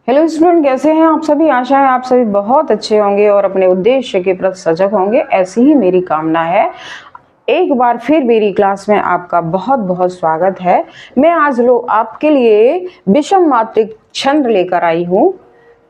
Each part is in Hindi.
हेलो स्टूडेंट, कैसे हैं आप सभी। आशा है आप सभी बहुत अच्छे होंगे और अपने उद्देश्य के प्रति सजग होंगे, ऐसी ही मेरी कामना है। एक बार फिर मेरी क्लास में आपका बहुत बहुत स्वागत है। मैं आज आपके लिए विषम मात्रिक छंद लेकर आई हूँ।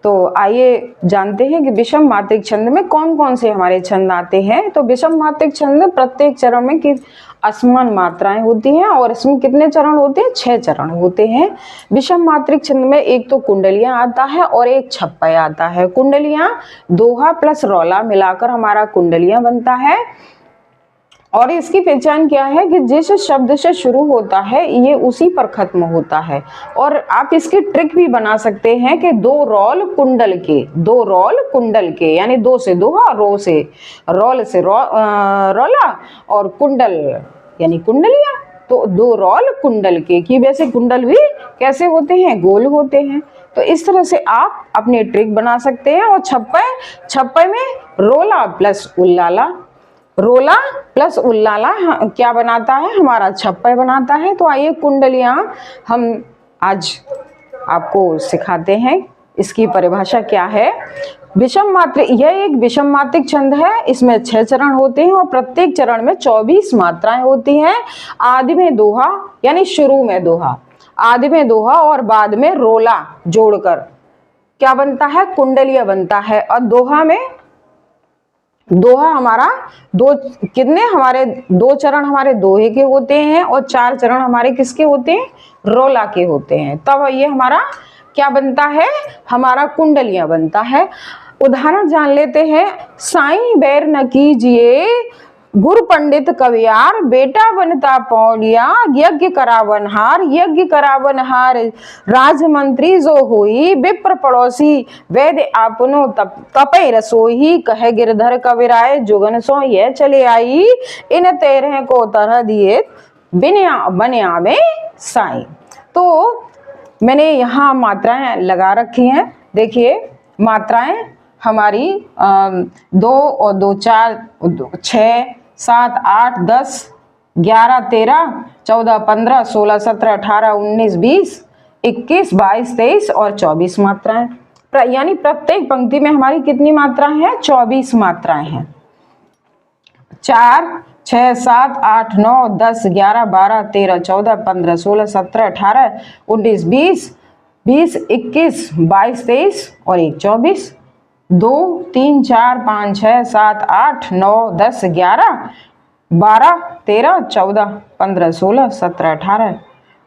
तो आइए जानते हैं कि विषम मात्रिक छंद में कौन कौन से हमारे छंद आते हैं। तो विषम मात्रिक छंद प्रत्येक चरण में किस असमान मात्राएं होती हैं और इसमें कितने चरण होते हैं? 6 चरण होते हैं। विषम मात्रिक छंद में एक तो कुंडलियां आता है और एक छप्पय आता है। कुंडलियां दोहा प्लस रौला मिलाकर हमारा कुंडलियां बनता है। और इसकी पहचान क्या है कि जिस शब्द से शुरू होता है ये उसी पर खत्म होता है। और आप इसकी ट्रिक भी बना सकते हैं कि दो रोल कुंडल के यानी दो से दोहा, रो से रोल से रौला और कुंडल यानी कुंडलियां। तो दो रोल कुंडल के कि वैसे कुंडल भी कैसे होते हैं? गोल होते हैं। तो इस तरह से आप अपनी ट्रिक बना सकते हैं। और छप्पय में रोला प्लस उल्लाला, रोला प्लस उल्लाला क्या बनाता है? हमारा छप्पय बनाता है। तो आइए कुंडलियां हम आज आपको सिखाते हैं। इसकी परिभाषा क्या है? विषम मात्रिक, यह एक विषम मात्रिक छंद है। इसमें 6 चरण होते हैं और प्रत्येक चरण में 24 मात्राएं होती हैं। आदि में दोहा यानी शुरू में दोहा, आदि में दोहा और बाद में रोला जोड़कर क्या बनता है? कुंडलिया बनता है। और दोहा हमारा हमारे 2 चरण हमारे दोहे के होते हैं और 4 चरण हमारे किसके होते हैं? रोला के होते हैं। तब ये हमारा क्या बनता है? हमारा कुंडलियां बनता है। उदाहरण जान लेते हैं। साईं बैर न कीजिए गुरु पंडित कवियार, बेटा बनता पौड़िया यज्ञ करावनहार राजमंत्री जो हुई, विप्र पड़ोसी वैद्य आपनो तपे रसोई, कहे गिरधर कविराय जुगन सो ये चले आई, इन 13 को तरह दिए बनिया में साईं। तो मैंने यहाँ मात्राएं लगा रखी हैं। देखिए मात्राएं हमारी 2 और 2 4 6 7 8 10 11 13 14 15 16 17 18 19 20 21 22 23 और 24 मात्राएं। यानी प्रत्येक पंक्ति में हमारी कितनी मात्राएं हैं? 24 मात्राएं हैं। 4 6 7 8 9 10 11 12 13 14 15 16 17 18 19 20 20 21 22 23 और 1 24। 2 3 4 5 6 7 8 9 10 11 12 13 14 15 16 17 18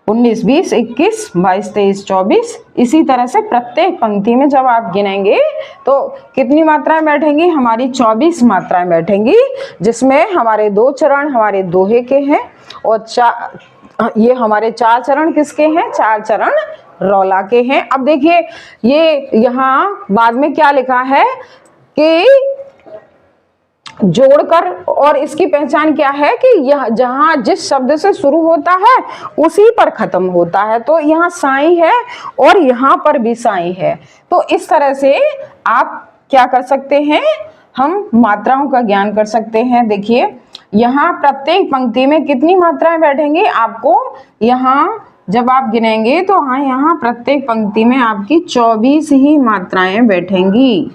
19 20 21 22 23 24। इसी तरह से प्रत्येक पंक्ति में जब आप गिनेंगे तो कितनी मात्राएं बैठेंगी? हमारी 24 मात्राएं बैठेंगी, जिसमें हमारे 2 चरण हमारे दोहे के हैं और ये हमारे 4 चरण किसके हैं? 4 चरण रौला के हैं। अब देखिए ये यहाँ बाद में क्या लिखा है कि जोड़कर, और इसकी पहचान क्या है कि यह जहां जिस शब्द से शुरू होता है उसी पर खत्म होता है। तो यहाँ साईं है और यहाँ पर भी साईं है। तो इस तरह से आप क्या कर सकते हैं? हम मात्राओं का ज्ञान कर सकते हैं। देखिए यहाँ प्रत्येक पंक्ति में कितनी मात्राएं बैठेंगी? आपको यहाँ जब आप गिनेंगे तो हाँ, यहाँ प्रत्येक पंक्ति में आपकी 24 ही मात्राएं बैठेंगी।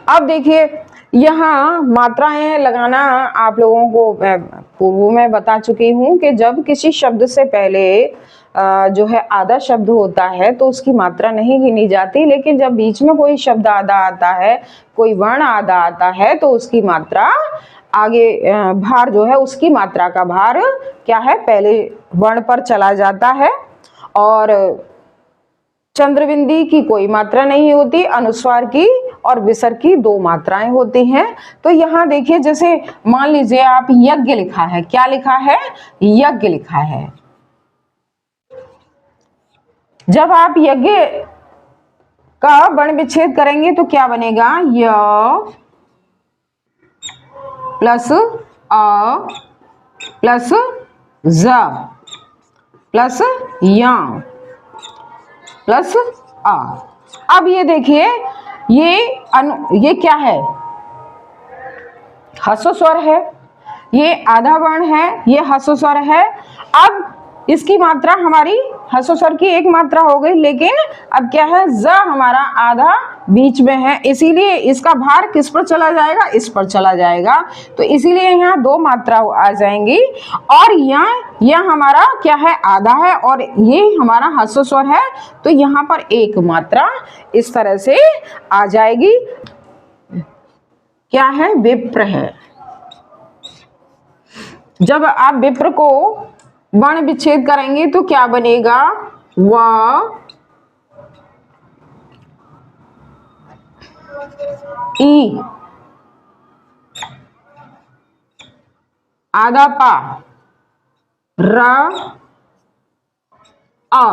अब देखिए यहाँ मात्राएं लगाना आप लोगों को पूर्व में बता चुकी हूँ कि जब किसी शब्द से पहले जो है आधा शब्द होता है तो उसकी मात्रा नहीं गिनी जाती, लेकिन जब बीच में कोई शब्द आधा आता है, कोई वर्ण आधा आता है तो उसकी मात्रा आगे भार जो है उसकी मात्रा का भार क्या है? पहले वर्ण पर चला जाता है। और चंद्रबिंदी की कोई मात्रा नहीं होती, अनुस्वार की और विसर्ग की 2 मात्राएं होती हैं। तो यहाँ देखिए जैसे मान लीजिए आप यज्ञ लिखा है, क्या लिखा है? यज्ञ लिखा है। जब आप यज्ञ का वर्ण विच्छेद करेंगे तो क्या बनेगा? य प्लस अ प्लस ज प्लस या प्लस आ। अब ये देखिए ये क्या है? ह्रस्व स्वर है। ये आधा वर्ण है, ये ह्रस्व स्वर है। अब इसकी मात्रा हमारी ह्रस्व स्वर की एक मात्रा हो गई, लेकिन अब क्या है, ज हमारा आधा बीच में है, इसीलिए इसका भार किस पर चला जाएगा, इस पर चला जाएगा। तो इसीलिए यहाँ दो मात्रा आ जाएंगी। और यह हमारा क्या है, आधा है, और ये हमारा ह्रस्व स्वर है, तो यहाँ पर एक मात्रा इस तरह से आ जाएगी। क्या है, विप्र है। जब आप विप्र को वर्ण विच्छेद करेंगे तो क्या बनेगा, व ई आधा पा र आ।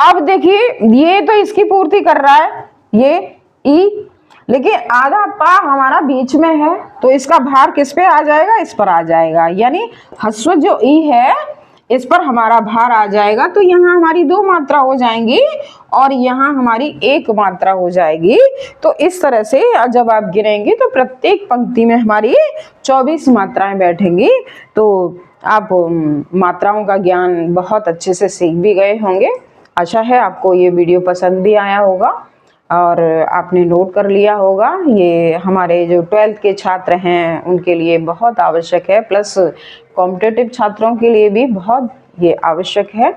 अब देखिए ये तो इसकी पूर्ति कर रहा है, ये ई, लेकिन आधा पा हमारा बीच में है, तो इसका भार किस पे आ जाएगा, इस पर आ जाएगा। यानी ह्रस्व जो ई है इस पर हमारा भार आ जाएगा। तो यहाँ हमारी दो मात्रा हो जाएंगी और यहाँ हमारी एक मात्रा हो जाएगी। तो इस तरह से जब आप गिनेंगे तो प्रत्येक पंक्ति में हमारी 24 मात्राएं बैठेंगी। तो आप मात्राओं का ज्ञान बहुत अच्छे से सीख भी गए होंगे। आशा है आपको ये वीडियो पसंद भी आया होगा और आपने नोट कर लिया होगा। ये हमारे जो 12th के छात्र हैं उनके लिए बहुत आवश्यक है, प्लस कॉम्पिटिटिव छात्रों के लिए भी बहुत ये आवश्यक है।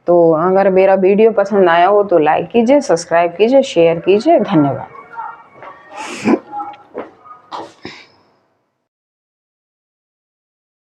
तो अगर मेरा वीडियो पसंद आया हो तो लाइक कीजिए, सब्सक्राइब कीजिए, शेयर कीजिए। धन्यवाद।